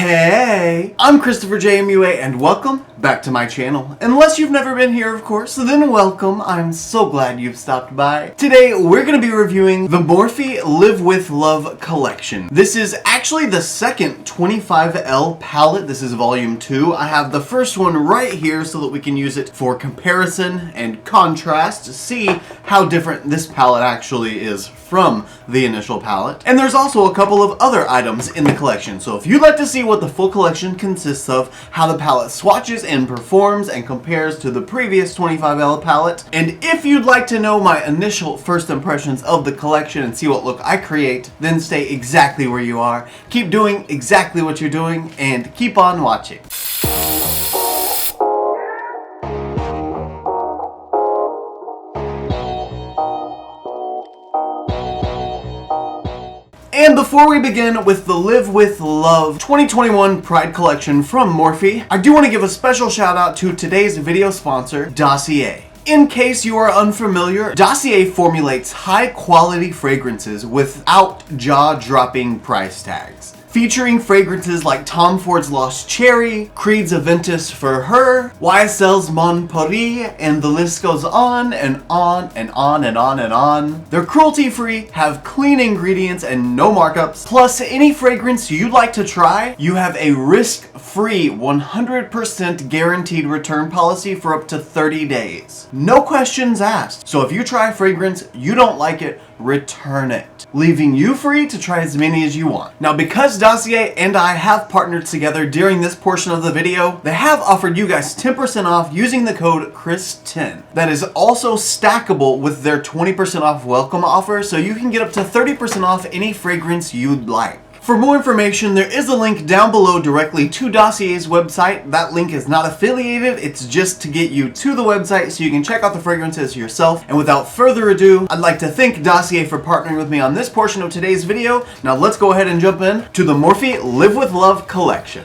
Hey, I'm ChristopherJMUA and welcome back to my channel. Unless you've never been here, of course, then welcome. I'm so glad you've stopped by. Today, we're going to be reviewing the Morphe Live With Love collection. This is actually the second 25L palette. This is volume 2. I have the first one right here so that we can use it for comparison and contrast to see how different this palette actually is from the initial palette. And there's also a couple of other items in the collection. So if you'd like to see what the full collection consists of, how the palette swatches and performs and compares to the previous 25L palette, and if you'd like to know my initial first impressions of the collection and see what look I create, then stay exactly where you are. Keep doing exactly what you're doing and keep on watching. And before we begin with the Live With Love 2021 Pride Collection from Morphe, I do want to give a special shout out to today's video sponsor, Dossier. In case you are unfamiliar, Dossier formulates high quality fragrances without jaw-dropping price tags. Featuring fragrances like Tom Ford's Lost Cherry, Creed's Aventus for Her, YSL's Mon Pourri, and the list goes on and on and on and on and on. They're cruelty-free, have clean ingredients and no markups. Plus, any fragrance you'd like to try, you have a risk-free 100% guaranteed return policy for up to 30 days. No questions asked. So if you try a fragrance, you don't like it, return it, leaving you free to try as many as you want. Now, because Dossier and I have partnered together during this portion of the video, they have offered you guys 10% off using the code CHRIS10. That is also stackable with their 20% off welcome offer, so you can get up to 30% off any fragrance you'd like. For more information, there is a link down below directly to Dossier's website. That link is not affiliated, it's just to get you to the website so you can check out the fragrances yourself. And without further ado, I'd like to thank Dossier for partnering with me on this portion of today's video. Now let's go ahead and jump in to the Morphe Live With Love collection.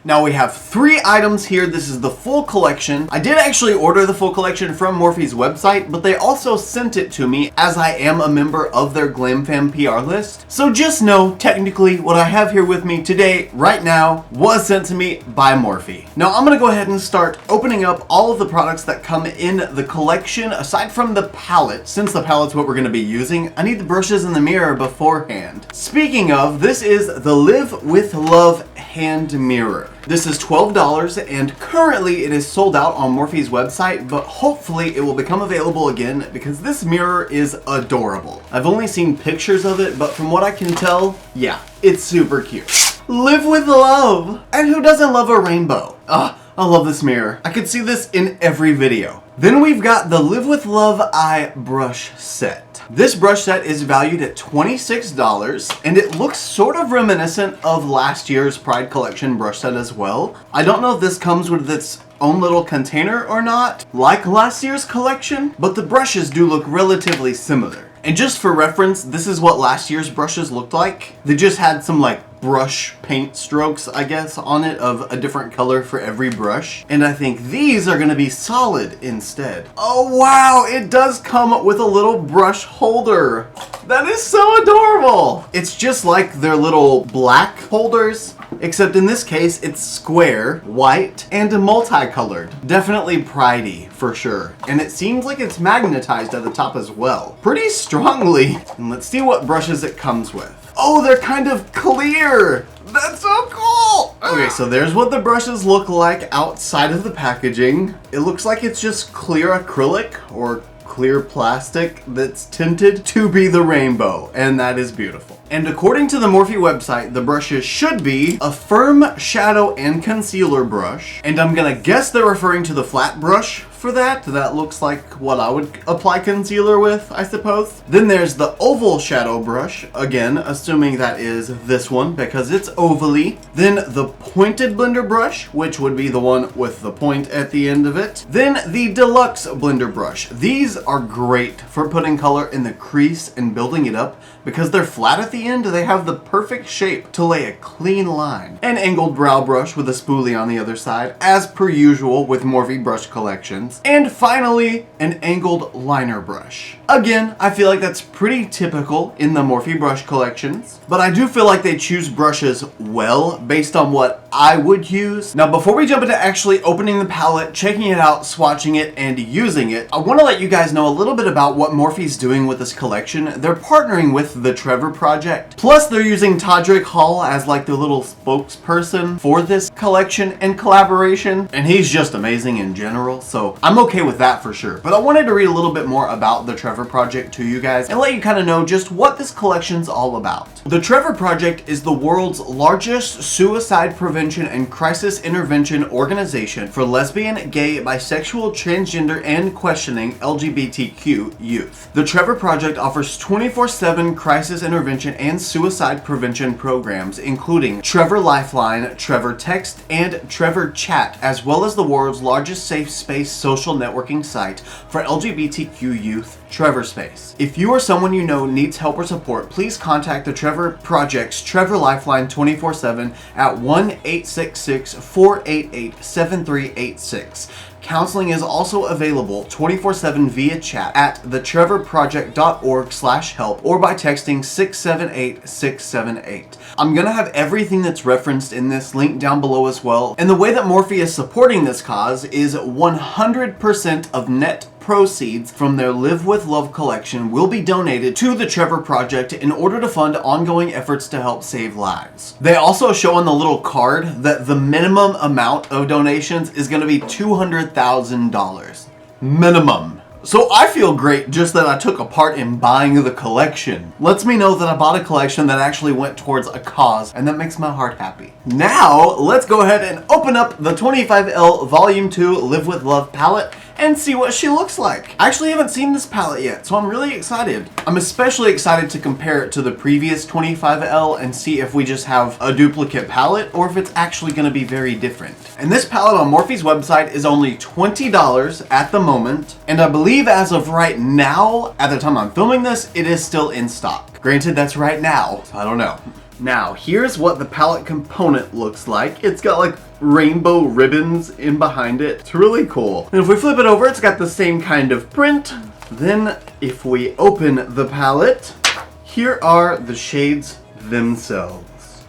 Now we have 3 items here. This is the full collection. I did actually order the full collection from Morphe's website, but they also sent it to me as I am a member of their GlamFam PR list. So just know, technically, what I have here with me today, right now, was sent to me by Morphe. Now I'm gonna go ahead and start opening up all of the products that come in the collection, aside from the palette. Since the palette's what we're gonna be using, I need the brushes and the mirror beforehand. Speaking of, this is the Live With Love hand mirror. This is $12 and currently it is sold out on Morphe's website, but hopefully it will become available again because this mirror is adorable. I've only seen pictures of it, but from what I can tell, yeah, it's super cute. Live with love! And who doesn't love a rainbow? I love this mirror. I could see this in every video. Then we've got the Live With Love Eye Brush Set. This brush set is valued at $26 and it looks sort of reminiscent of last year's Pride Collection brush set as well. I don't know if this comes with its own little container or not, like last year's collection, but the brushes do look relatively similar. And just for reference, this is what last year's brushes looked like. They just had some like brush paint strokes, I guess, on it of a different color for every brush. And I think these are gonna be solid instead. Oh wow, it does come with a little brush holder. That is so adorable. It's just like their little black holders, except in this case, it's square, white, and multicolored. Definitely pridey, for sure. And it seems like it's magnetized at the top as well. Pretty strongly. And let's see what brushes it comes with. Oh, they're kind of clear. That's so cool. Okay, so there's what the brushes look like outside of the packaging. It looks like it's just clear acrylic or clear plastic that's tinted to be the rainbow, and that is beautiful. And according to the Morphe website, the brushes should be a firm shadow and concealer brush, and I'm gonna guess they're referring to the flat brush for that. That looks like what I would apply concealer with, I suppose. Then there's the oval shadow brush, again, assuming that is this one because it's ovally. Then the pointed blender brush, which would be the one with the point at the end of it. Then the deluxe blender brush. These are great for putting color in the crease and building it up because they're flat at the end. They have the perfect shape to lay a clean line. An angled brow brush with a spoolie on the other side, as per usual with Morphe brush collections. lines, and finally, an angled liner brush. Again, I feel like that's pretty typical in the Morphe brush collections, but I do feel like they choose brushes well based on what I would use. Now, before we jump into actually opening the palette, checking it out, swatching it, and using it, I want to let you guys know a little bit about what Morphe's doing with this collection. They're partnering with the Trevor Project, plus they're using Todrick Hall as like the little spokesperson for this collection and collaboration, and he's just amazing in general, so I'm okay with that for sure. But I wanted to read a little bit more about the Trevor Project to you guys and let you kind of know just what this collection's all about. The Trevor Project is the world's largest suicide prevention and crisis intervention organization for lesbian, gay, bisexual, transgender, and questioning LGBTQ youth. The Trevor Project offers 24/7 crisis intervention and suicide prevention programs, including Trevor Lifeline, Trevor Text, and Trevor Chat, as well as the world's largest safe space social networking site for LGBTQ youth, Trevor Space. If you or someone you know needs help or support, please contact the Trevor Project's Trevor Lifeline 24/7 at 1-866-488-7386. Counseling is also available 24/7 via chat at thetrevorproject.org/help or by texting 678-678. I'm gonna have everything that's referenced in this linked down below as well. And the way that Morphe is supporting this cause is 100% of net proceeds from their Live with Love collection will be donated to the Trevor Project in order to fund ongoing efforts to help save lives. They also show on the little card that the minimum amount of donations is going to be $200,000. Minimum. So I feel great just that I took a part in buying the collection. Lets me know that I bought a collection that actually went towards a cause, and that makes my heart happy. Now, let's go ahead and open up the 25L Volume 2 Live with Love palette and see what she looks like. I actually haven't seen this palette yet, so I'm really excited. I'm especially excited to compare it to the previous 25L and see if we just have a duplicate palette or if it's actually going to be very different. And this palette on Morphe's website is only $20 at the moment, and I believe as of right now, at the time I'm filming this, it is still in stock. Granted, that's right now, so I don't know. Now, here's what the palette component looks like. It's got like rainbow ribbons in behind it. It's really cool. And if we flip it over, it's got the same kind of print. Then if we open the palette, here are the shades themselves.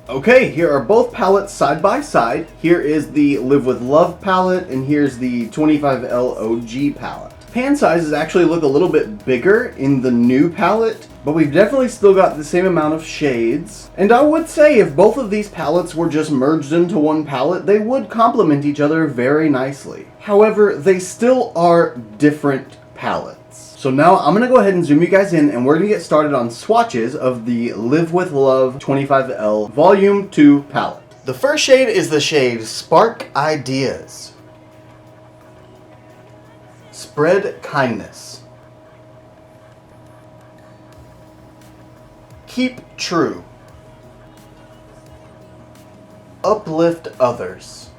Okay, here are both palettes side by side. Here is the Live with Love palette, and here's the 25L OG palette. Pan sizes actually look a little bit bigger in the new palette, but we've definitely still got the same amount of shades. And I would say if both of these palettes were just merged into one palette, they would complement each other very nicely. However, they still are different palettes. So now I'm gonna go ahead and zoom you guys in, and we're gonna get started on swatches of the Live with Love 25L Volume 2 palette. The first shade is the shade Spark Ideas. Spread kindness. Keep true. Uplift others.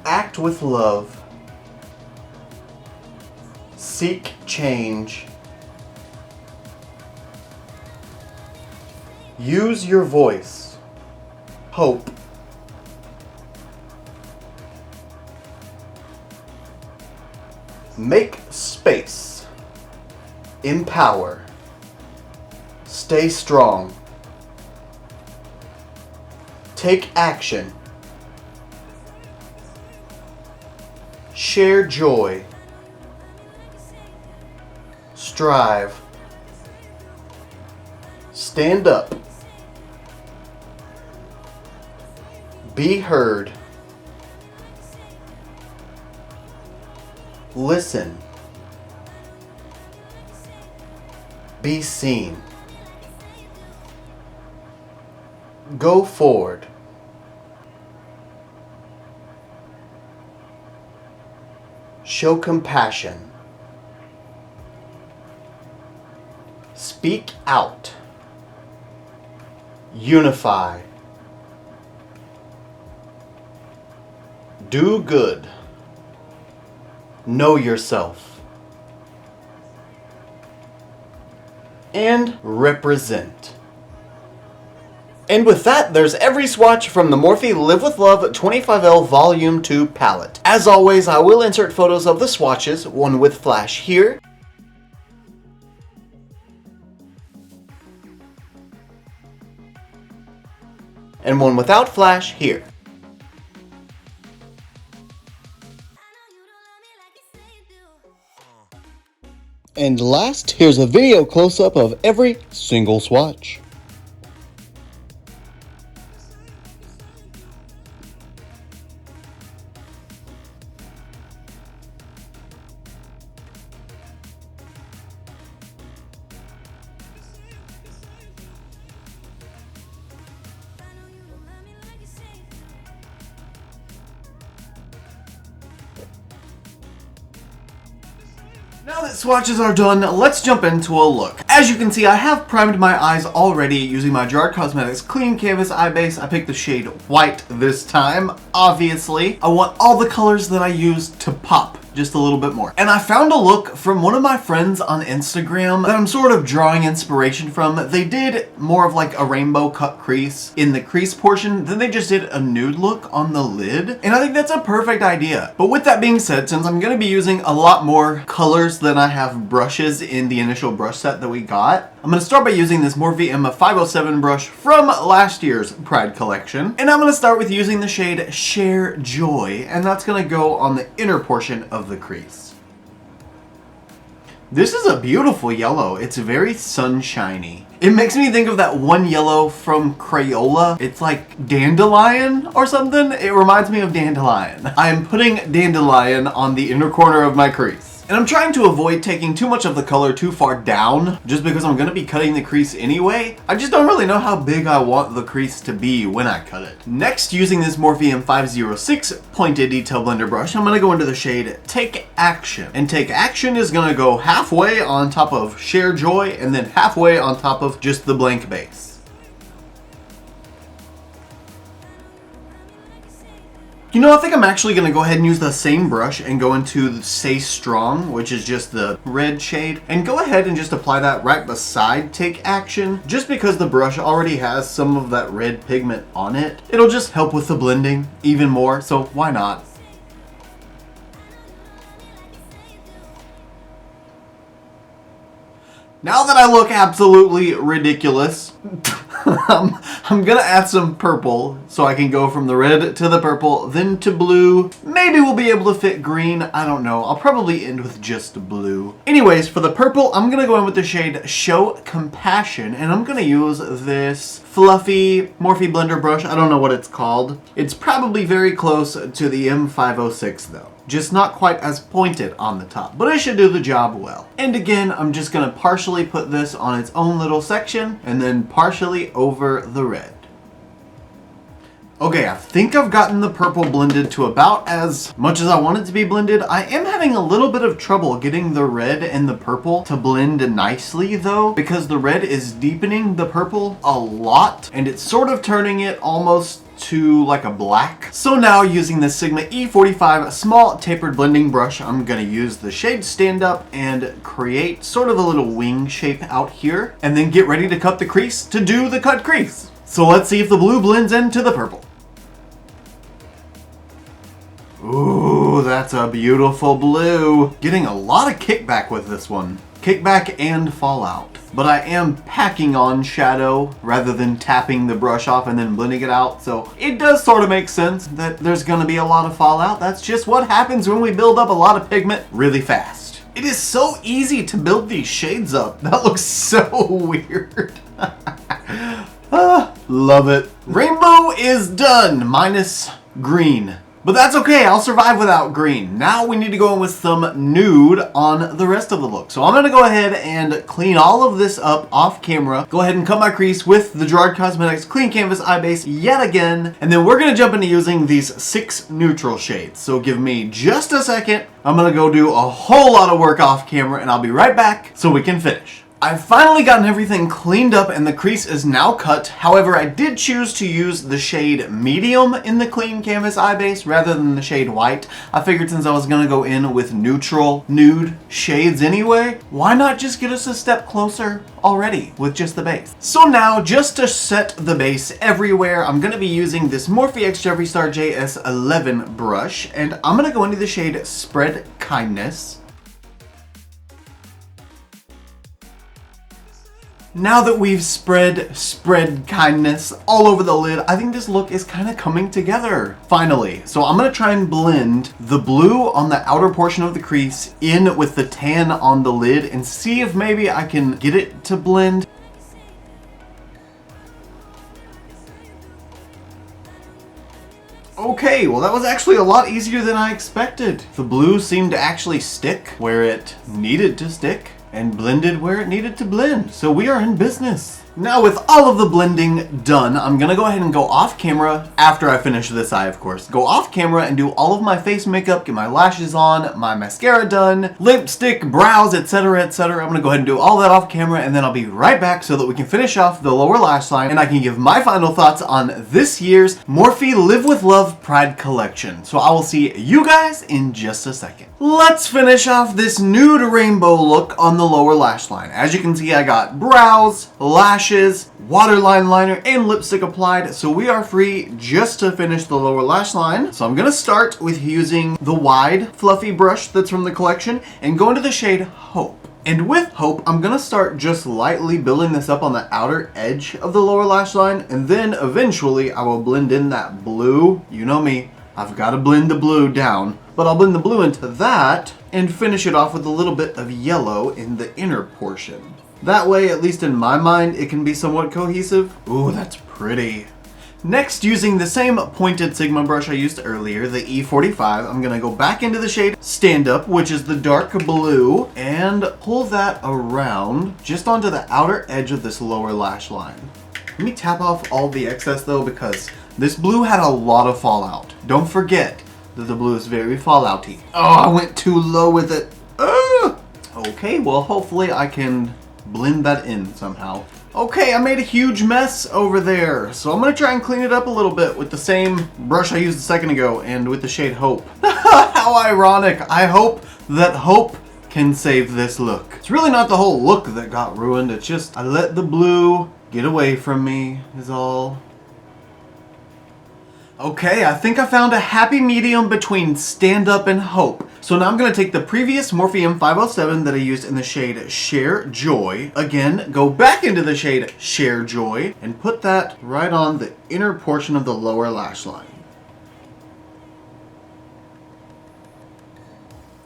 Act with love. Seek change. Use your voice. Hope. Make space. Empower. Stay strong. Take action. Share joy. Strive. Stand up. Be heard. Listen. Be seen. Go forward. Show compassion. Speak out. Unify. Do good. Know yourself. And represent. And with that, there's every swatch from the Morphe Live With Love 25L Volume 2 palette. As always, I will insert photos of the swatches, one with flash here, and one without flash here. And last, here's a video close-up of every single swatch. Now that swatches are done, let's jump into a look. As you can see, I have primed my eyes already using my Gerard Cosmetics Clean Canvas Eye Base. I picked the shade White this time, obviously. I want all the colors that I use to pop just a little bit more. And I found a look from one of my friends on Instagram that I'm sort of drawing inspiration from. They did more of like a rainbow cut crease in the crease portion, then they just did a nude look on the lid. And I think that's a perfect idea. But with that being said, since I'm gonna be using a lot more colors than I have brushes in the initial brush set that we got, I'm gonna start by using this Morphe M507 brush from last year's Pride collection. And I'm gonna start with using the shade Share Joy, and that's gonna go on the inner portion of the crease. This is a beautiful yellow. It's very sunshiny. It makes me think of that one yellow from Crayola. It's like dandelion or something. It reminds me of dandelion. I am putting dandelion on the inner corner of my crease. And I'm trying to avoid taking too much of the color too far down, just because I'm gonna be cutting the crease anyway. I just don't really know how big I want the crease to be when I cut it. Next, using this Morphe M506 Pointed Detail Blender brush, I'm gonna go into the shade Take Action. And Take Action is gonna go halfway on top of Share Joy and then halfway on top of just the blank base. You know, I think I'm actually going to go ahead and use the same brush and go into Stay Strong, which is just the red shade, and go ahead and just apply that right beside Take Action, just because the brush already has some of that red pigment on it. It'll just help with the blending even more, so why not? Now that I look absolutely ridiculous, I'm gonna add some purple so I can go from the red to the purple, then to blue. Maybe we'll be able to fit green. I don't know. I'll probably end with just blue. Anyways, for the purple, I'm gonna go in with the shade Show Compassion, and I'm gonna use this fluffy Morphe blender brush. I don't know what it's called. It's probably very close to the M506 though. Just not quite as pointed on the top, but it should do the job well. And again, I'm just gonna partially put this on its own little section and then partially over the red. Okay, I think I've gotten the purple blended to about as much as I want it to be blended. I am having a little bit of trouble getting the red and the purple to blend nicely though, because the red is deepening the purple a lot and it's sort of turning it almost to like a black. So now using the Sigma E45 small tapered blending brush, I'm gonna use the shade Stand Up and create sort of a little wing shape out here and then get ready to cut the crease to do the cut crease. So let's see if the blue blends into the purple. Ooh, that's a beautiful blue. Getting a lot of kickback with this one. Kickback and fallout. But I am packing on shadow rather than tapping the brush off and then blending it out. So it does sort of make sense that there's gonna be a lot of fallout. That's just what happens when we build up a lot of pigment really fast. It is so easy to build these shades up. That looks so weird. Love it. Rainbow is done, minus green. But that's okay, I'll survive without green. Now we need to go in with some nude on the rest of the look. So I'm gonna go ahead and clean all of this up off camera. Go ahead and cut my crease with the Gerard Cosmetics Clean Canvas Eye Base yet again. And then we're gonna jump into using these 6 neutral shades. So give me just a second. I'm gonna go do a whole lot of work off camera and I'll be right back so we can finish. I've finally gotten everything cleaned up and the crease is now cut. However, I did choose to use the shade medium in the clean canvas eye base rather than the shade white. I figured since I was gonna go in with neutral, nude shades anyway, why not just get us a step closer already with just the base? So now, just to set the base everywhere, I'm gonna be using this Morphe X Jeffree Star JS11 brush, and I'm gonna go into the shade Spread Kindness. Now that we've spread kindness all over the lid, I think this look is kind of coming together, finally. So I'm going to try and blend the blue on the outer portion of the crease in with the tan on the lid and see if maybe I can get it to blend. Okay, well that was actually a lot easier than I expected. The blue seemed to actually stick where it needed to stick and blended where it needed to blend. So we are in business. Now with all of the blending done, I'm gonna go ahead and go off camera, after I finish this eye of course, go off camera and do all of my face makeup, get my lashes on, my mascara done, lipstick, brows, etc, etc. I'm gonna go ahead and do all that off camera and then I'll be right back so that we can finish off the lower lash line and I can give my final thoughts on this year's Morphe Live With Love Pride collection. So I will see you guys in just a second. Let's finish off this nude rainbow look on the lower lash line. As you can see, I got brows, lashes, waterline liner, and lipstick applied, so we are free just to finish the lower lash line. So I'm gonna start with using the wide, fluffy brush that's from the collection and go into the shade Hope. And with Hope, I'm gonna start just lightly building this up on the outer edge of the lower lash line, and then eventually I will blend in that blue. You know me, I've gotta blend the blue down. But I'll blend the blue into that and finish it off with a little bit of yellow in the inner portion. That way, at least in my mind, it can be somewhat cohesive. Ooh, that's pretty. Next, using the same pointed Sigma brush I used earlier, the E45, I'm gonna go back into the shade Stand Up, which is the dark blue, and pull that around just onto the outer edge of this lower lash line. Let me tap off all the excess though, because this blue had a lot of fallout. Don't forget that the blue is very fallouty. Oh, I went too low with it. Okay, well hopefully I can blend that in somehow. Okay, I made a huge mess over there, so I'm gonna try and clean it up a little bit with the same brush I used a second ago and with the shade Hope. How ironic. I hope that Hope can save this look. It's really not the whole look that got ruined, it's just I let the blue get away from me is all. Okay, I think I found a happy medium between Stand Up and Hope. So now I'm going to take the previous Morphe M507 that I used in the shade Share Joy. Again, go back into the shade Share Joy and put that right on the inner portion of the lower lash line.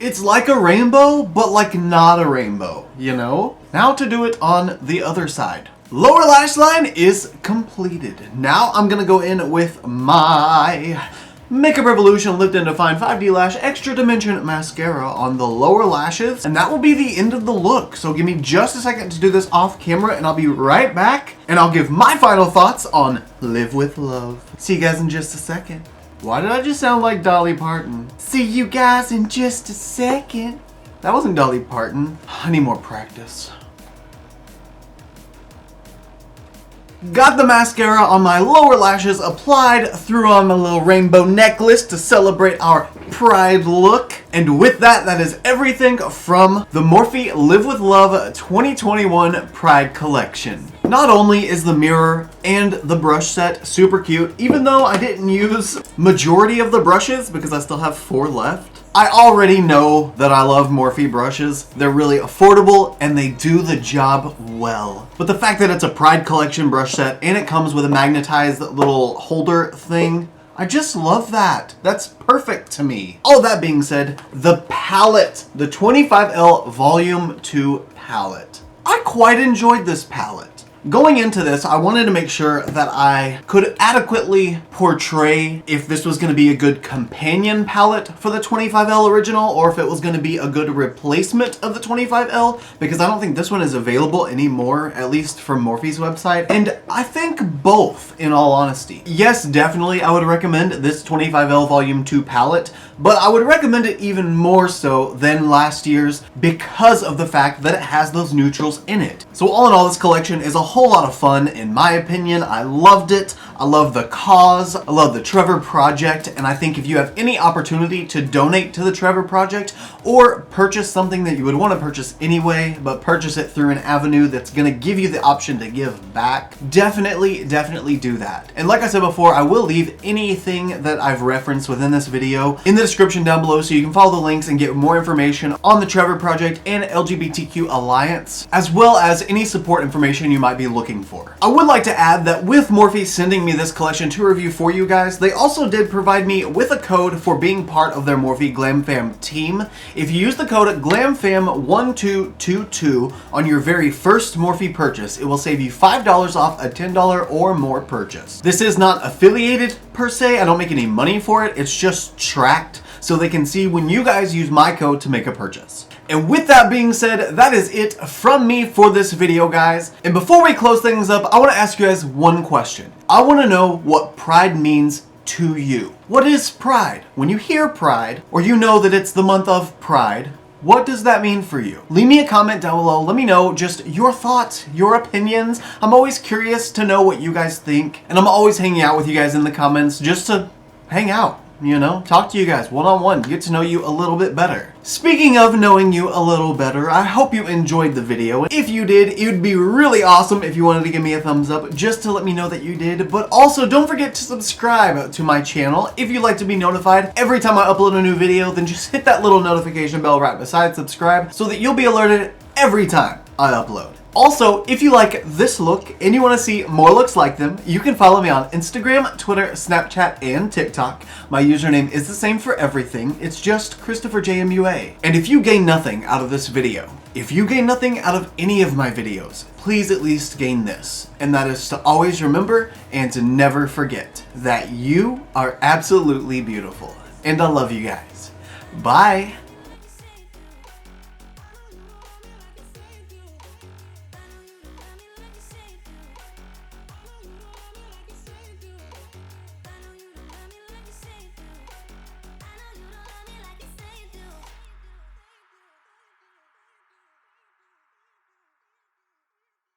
It's like a rainbow, but like not a rainbow, you know? Now to do it on the other side. Lower lash line is completed. Now I'm gonna go in with my Makeup Revolution Lift and Define 5D Lash Extra Dimension Mascara on the lower lashes, and that will be the end of the look. So give me just a second to do this off camera and I'll be right back and I'll give my final thoughts on Live With Love. See you guys in just a second. Why did I just sound like Dolly Parton? See you guys in just a second. That wasn't Dolly Parton. I need more practice. Got the mascara on my lower lashes applied, threw on my little rainbow necklace to celebrate our Pride look. And with that, that is everything from the Morphe Live With Love 2021 Pride collection. Not only is the mirror and the brush set super cute, even though I didn't use majority of the brushes because I still have 4 left. I already know that I love Morphe brushes. They're really affordable and they do the job well. But the fact that it's a Pride collection brush set and it comes with a magnetized little holder thing, I just love that. That's perfect to me. All that being said, the palette, the 25L Volume 2 palette. I quite enjoyed this palette. Going into this, I wanted to make sure that I could adequately portray if this was going to be a good companion palette for the 25L original or if it was going to be a good replacement of the 25L, because I don't think this one is available anymore, at least from Morphe's website. And I think both, in all honesty. Yes, definitely I would recommend this 25L Volume 2 palette, but I would recommend it even more so than last year's because of the fact that it has those neutrals in it. So all in all, this collection is a whole lot of fun in my opinion. I loved it. I love the cause. I love the Trevor Project, and I think if you have any opportunity to donate to the Trevor Project or purchase something that you would want to purchase anyway, but purchase it through an avenue that's going to give you the option to give back, definitely do that. And like I said before, I will leave anything that I've referenced within this video in the description down below so you can follow the links and get more information on the Trevor Project and LGBTQ Alliance, as well as any support information you might be looking for. I would like to add that with Morphe sending me this collection to review for you guys, they also did provide me with a code for being part of their Morphe GlamFam team. If you use the code GlamFam1222 on your very first Morphe purchase, it will save you $5 off a $10 or more purchase. This is not affiliated per se, I don't make any money for it, it's just tracked so they can see when you guys use my code to make a purchase. And with that being said, that is it from me for this video, guys. And before we close things up, I want to ask you guys one question. I want to know what pride means to you. What is pride? When you hear pride, or you know that it's the month of pride, what does that mean for you? Leave me a comment down below. Let me know just your thoughts, your opinions. I'm always curious to know what you guys think. And I'm always hanging out with you guys in the comments just to hang out. You know, talk to you guys one-on-one, get to know you a little bit better. Speaking of knowing you a little better, I hope you enjoyed the video. If you did, it would be really awesome if you wanted to give me a thumbs up just to let me know that you did. But also, don't forget to subscribe to my channel. If you'd like to be notified every time I upload a new video, then just hit that little notification bell right beside subscribe so that you'll be alerted every time I upload. Also, if you like this look and you want to see more looks like them, you can follow me on Instagram, Twitter, Snapchat, and TikTok. My username is the same for everything. It's just ChristopherJMUA. And if you gain nothing out of this video, if you gain nothing out of any of my videos, please at least gain this. And that is to always remember and to never forget that you are absolutely beautiful. And I love you guys. Bye.